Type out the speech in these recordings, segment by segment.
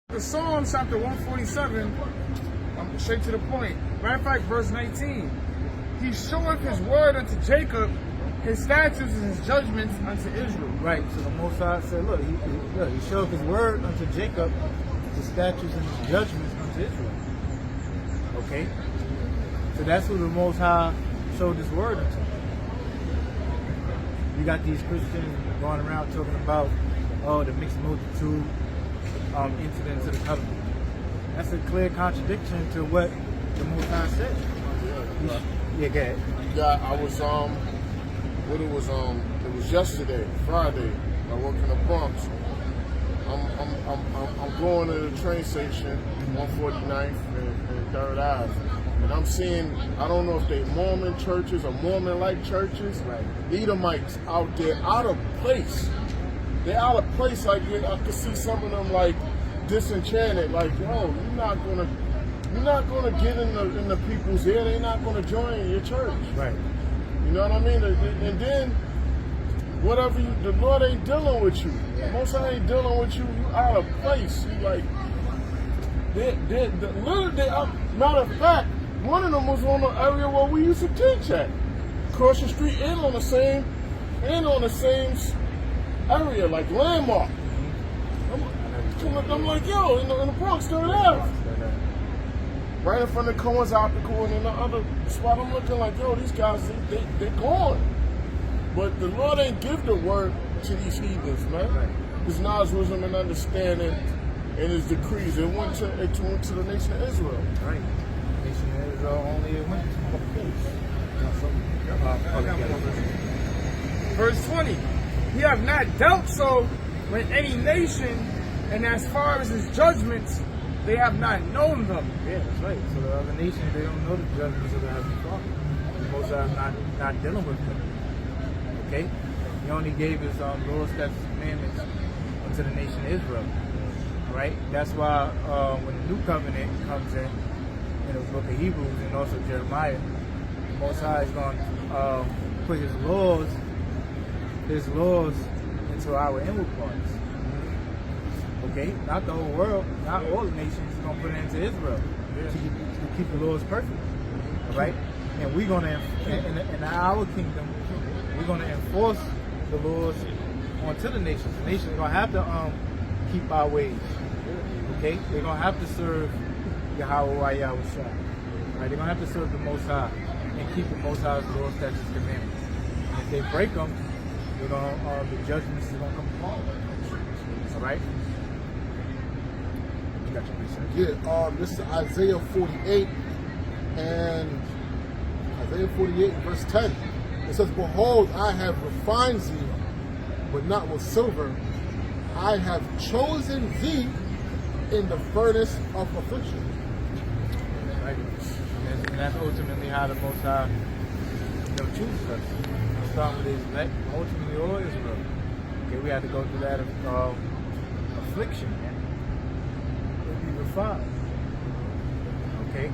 The Psalm chapter 147, I'm straight to the point. Matter of fact, verse 19. He showeth his word unto Jacob, his statutes and his judgments unto Israel. Right, so the Most High said, look, he showed his word unto Jacob, his statutes and his judgments unto Israel. Okay? So that's who the Most High showed his word unto. You got these Christians going around talking about, the mixed multitude entered into the covenant. That's a clear contradiction to what the Most High said. Yeah, go ahead. It was yesterday, Friday. I work in the Bronx. I'm going to the train station, 149th and 3rd Ave. And I'm seeing, I don't know if they Mormon churches or Mormon-like churches, right. Edomites out there, out of place. They're out of place. Like, I can see some of them like disenchanted. Like, yo, you're not gonna get in the people's ear. They're not gonna join your church. Right. You know what I mean? And then whatever the Lord ain't dealing with you. Most High ain't dealing with you. You out of place. You like, matter of fact, one of them was on the area where we used to teach at, across the street and on the same area, like landmark. I'm like, yo, in the Bronx, 3rd Ave. Right in front of Cohen's Optical, and in the other spot, I'm looking like, yo, these guys, they're gone. But the Lord ain't give the word to these heathens, man. Right. His knowledge, wisdom, and understanding, and his decrees. It went to the nation of Israel. Right. The nation of Israel only went to Verse 20. He have not dealt so with any nation, and as far as his judgments, they have not known them. Yeah, that's right. So the other nations, they don't know the judgments of the Heavenly Father. The Most High is not dealing with them. Okay? He only gave his laws, statutes, commandments unto the nation of Israel. Right? That's why when the new covenant comes in the book of Hebrews and also Jeremiah, the Most High is going to put his laws into our inward parts. Okay? Not the whole world, not all the nations. He's going to put it into Israel to keep the laws perfect. All right? And we're going to, in our kingdom, we're going to enforce the laws onto the nations. The nations are going to have to keep our ways. Okay? They're going to have to serve Yahweh Yahushua. Right? They're going to have to serve the Most High and keep the Most High's laws, statutes, commandments. And if they break them, the judgments are going to come upon them. All right? You got your research. Yeah, this is Isaiah 48, and Isaiah 48, verse 10. It says, behold, I have refined thee, but not with silver. I have chosen thee in the furnace of affliction. Right. And that's ultimately how the Most High chooses us. Starting with his elect, ultimately all Israel. Okay, we had to go through that affliction, man. To be refined. Okay?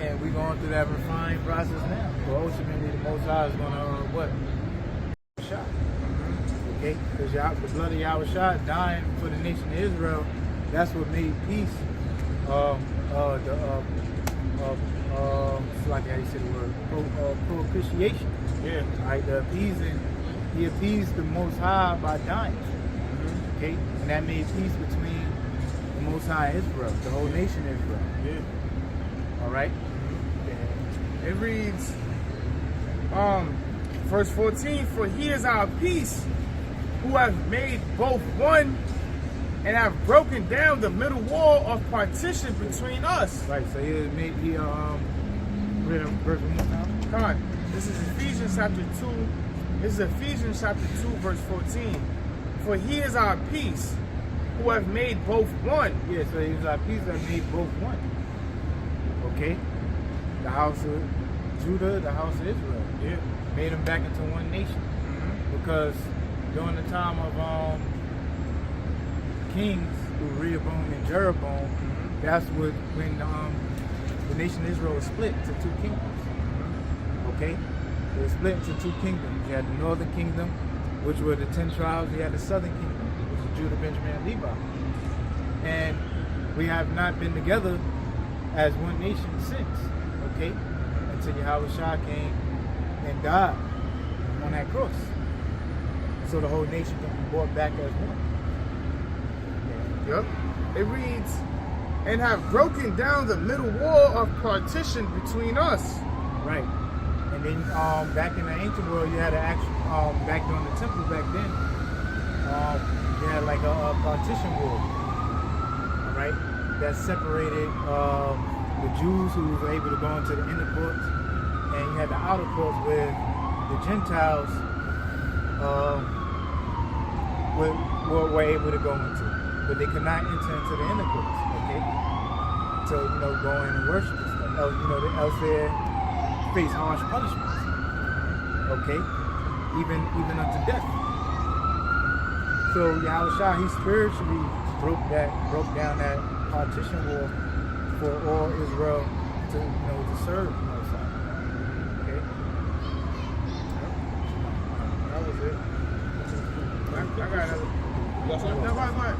And we're going through that refined process now. So ultimately the Most High is going to, shot. Okay? Because the blood of Yahushua dying for the nation of Israel, that's what made peace. Like how you said the word, propitiation. Yeah. Right? He appeased the Most High by dying. Okay? And that made peace between the Most High and Israel, the whole nation of Israel. Yeah. All right? It reads, verse 14, for he is our peace, who have made both one, and have broken down the middle wall of partition between us. Right, so he made read verse 1 more time. Come on. This is Ephesians chapter 2. This is Ephesians chapter 2, verse 14. For he is our peace, who have made both one. Yeah, so he is our peace that made both one. Okay? The house of Judah, the house of Israel. Yeah. Made them back into one nation. Mm-hmm. Because during the time of kings, through Rehoboam and Jeroboam, that's when the nation of Israel was split to two kingdoms. Okay? They were split into two kingdoms. You had the northern kingdom, which were the 10 tribes. You had the southern kingdom, which was Judah, Benjamin, and Levi. And we have not been together as one nation since, okay? Until Yahushua came and died on that cross. So the whole nation can be brought back as one. Yep. It reads, and have broken down the middle wall of partition between us. Right. And then back in the ancient world, you had an actual, back during the temple back then, you had like a partition wall, all right, that separated the Jews who were able to go into the inner courts, and you had the outer courts where the Gentiles were able to go into, but they could not enter into the inner courts, okay? To, go in and worship and stuff. Else they face harsh punishments, okay? Even unto death. So Yahushua, he spiritually broke down that partition wall for all Israel to serve the Most High. Okay? That was it. I got another. Yes, No, go ahead.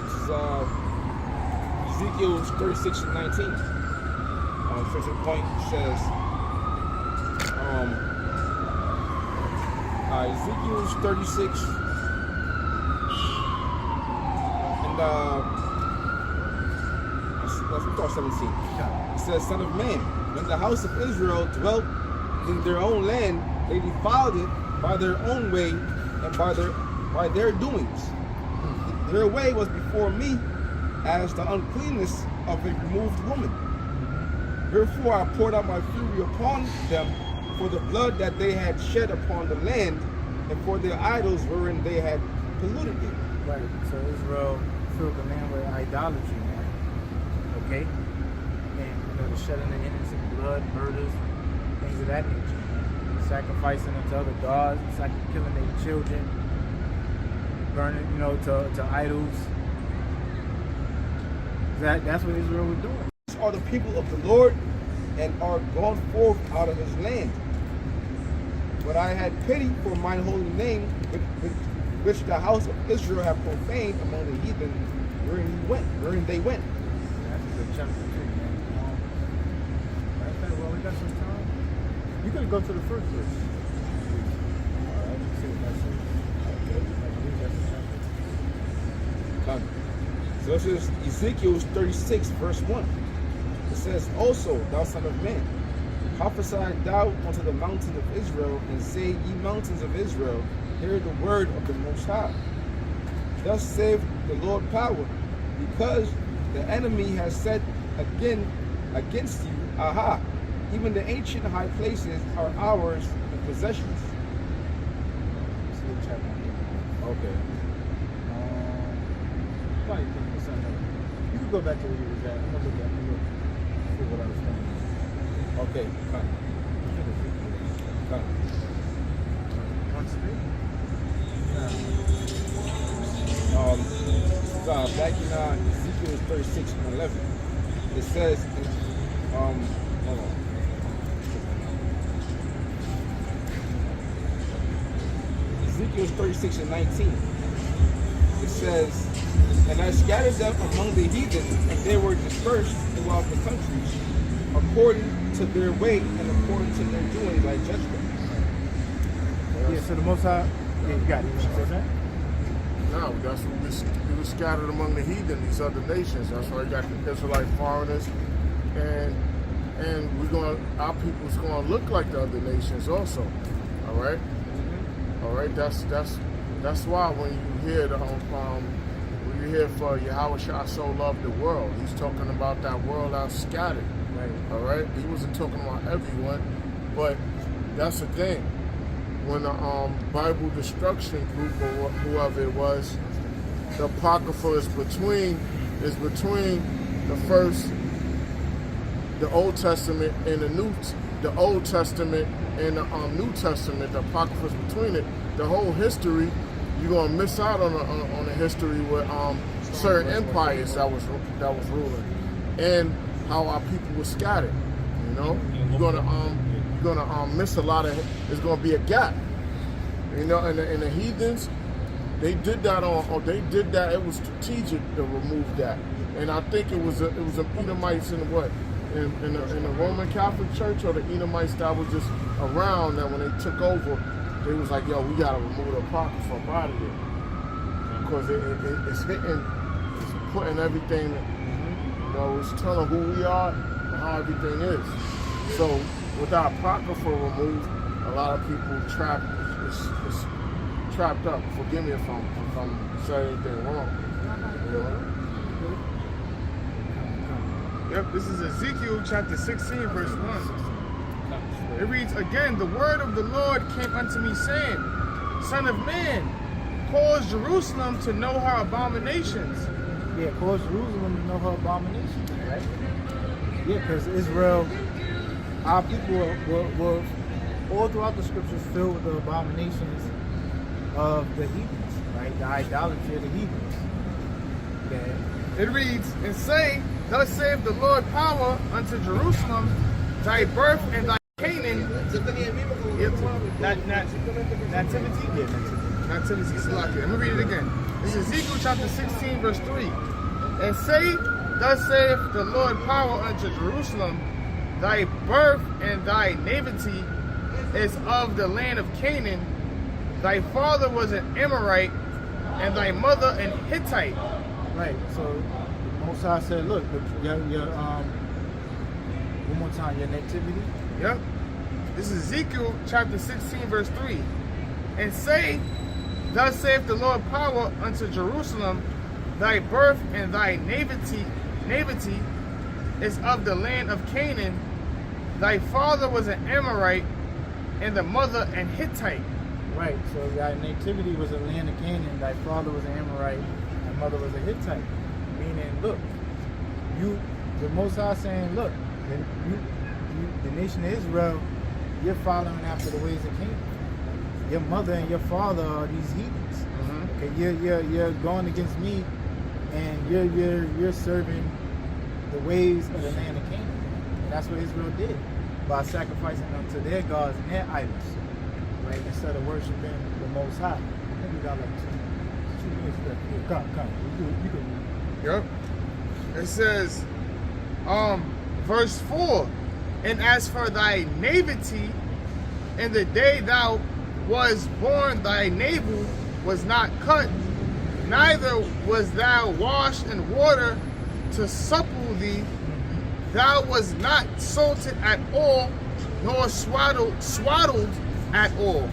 This is Ezekiel 36 and 19. First point says, Ezekiel 36 and let's start 17. It says, Son of man, when the house of Israel dwelt in their own land, they defiled it by their own way and by their doings. Their way was before me as the uncleanness of a removed woman. Therefore I poured out my fury upon them for the blood that they had shed upon the land, and for their idols wherein they had polluted it. Right. So Israel filled the land with idolatry, man. Okay? And the shedding of innocent blood, murders, things of that nature. Sacrificing unto other gods, killing their children, burning, to idols. That's what Israel was doing. These are the people of the Lord, and are gone forth out of his land. But I had pity for mine holy name, which the house of Israel have profaned among the heathen, wherein they went. That's a good chapter too, man. Well, we got some time. You could go to the first verse. Alright, let's see what that says. So this is Ezekiel 36, verse 1. It says, Also, thou son of man, prophesy thou unto the mountains of Israel, and say, Ye mountains of Israel, hear the word of the Most High. Thus saith the Lord power, because the enemy has said again against you, Aha, even the ancient high places are ours in possessions. Okay. You can go back to where you was at. I'm gonna look see what I was saying. Okay, cut. Back in Ezekiel 36 and 11, it says, hold on. Ezekiel 36 and 19, it says, And I scattered them among the heathen, and they were dispersed throughout the countries, according to their way and according to their doings, I judged them. Yeah, so the Most High, yeah, you got it. You said that? No, that's what we were scattered among the heathen, these other nations. That's why you got the Israelite foreigners, and our people's gonna look like the other nations also. All right, all right. That's why when you hear when you hear for Yahushua so loved the world, he's talking about that world out scattered. Right. All right. He wasn't talking about everyone, but that's the thing. When the Bible Destruction Group or whoever it was, the Apocrypha is between the Old Testament and the Old Testament and the New Testament. The Apocrypha is between it. The whole history, you're gonna miss out on the history with certain empires that was ruling, and how our people were scattered. You know, you're gonna miss a lot of. There's gonna be a gap. You know, and the heathens, They did that on. They did that. It was strategic to remove that, and I think it was a Edomites in what in the Roman Catholic Church or the Edomites that was just around that when they took over, they was like, yo, we gotta remove the apocrypha from out of here because it's hitting, it's putting everything. You know, it's telling who we are and how everything is. So with our apocrypha removed, a lot of people trapped. It's trapped up. Forgive me if I'm saying anything wrong. You know? Yep, this is Ezekiel chapter 16, verse 1. It reads, again, the word of the Lord came unto me, saying, Son of man, cause Jerusalem to know her abominations. Yeah, cause Jerusalem to know her abominations, right? Yeah, because Israel, our people were all throughout the scriptures filled with the abominations of the heathens, right? The idolatry of the heathens. Okay. It reads, and say, thus saith the Lord power unto Jerusalem, thy birth and thy Canaan. Nativity? Nativity Slakia. Let me read it again. This is Ezekiel chapter 16, verse 3. And say, thus saith the Lord power unto Jerusalem, thy birth and thy nativity is of the land of Canaan. Thy father was an Amorite, and thy mother an Hittite. Right. So Most High said, look, your one more time, your nativity. Yep. This is Ezekiel chapter 16, verse 3. And say, thus saith the Lord power unto Jerusalem, thy birth and thy nativity is of the land of Canaan. Thy father was an Amorite, and the mother an Hittite. Right, so thy nativity was a land of Canaan, thy father was an Amorite, thy mother was a Hittite. Meaning, look, the Most High saying, look, the nation of Israel, you're following after the ways of Canaan. Your mother and your father are these heathens. Mm-hmm. Okay, you're going against me, and you're serving the ways of the land of Canaan. And that's what Israel did by sacrificing unto their gods and their idols. Right, instead of worshiping the Most High. I think we got like two minutes left. Yeah, come. You can Yep. It says, verse 4, and as for thy nativity, in the day thou was born, thy navel was not cut, neither was thou washed in water to supple thee. Thou was not salted at all, nor swaddled at all.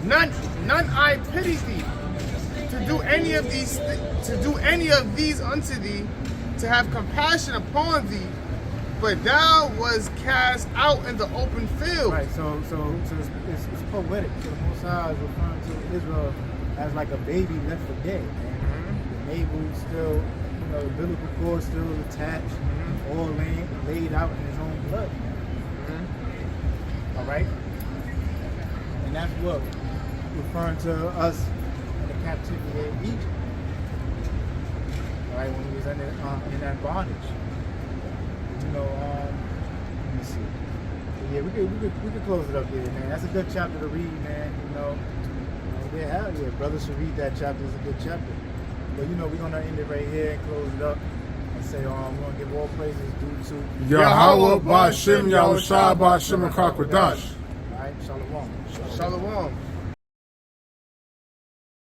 None I pity thee to do any of these unto thee, to have compassion upon thee, but thou was cast out in the open field. Right, so it's poetic. So the Most High is referring to Israel as like a baby left for dead. Mm-hmm. The navel still, the umbilical cord still attached, mm-hmm. all laid out in his own blood. Mm-hmm. All right. And that's what referring to us in the captivity of Egypt. Right, when he was in that bondage. Let me see. But yeah, we could close it up here, man. That's a good chapter to read, man. Brothers should read that chapter. It's a good chapter. But we're gonna end it right here and close it up and say, we're gonna give all praises due to Yahweh Ba'Shem Yahushua Ba'Shem Kakwadash. All right, Shalom. Shalom.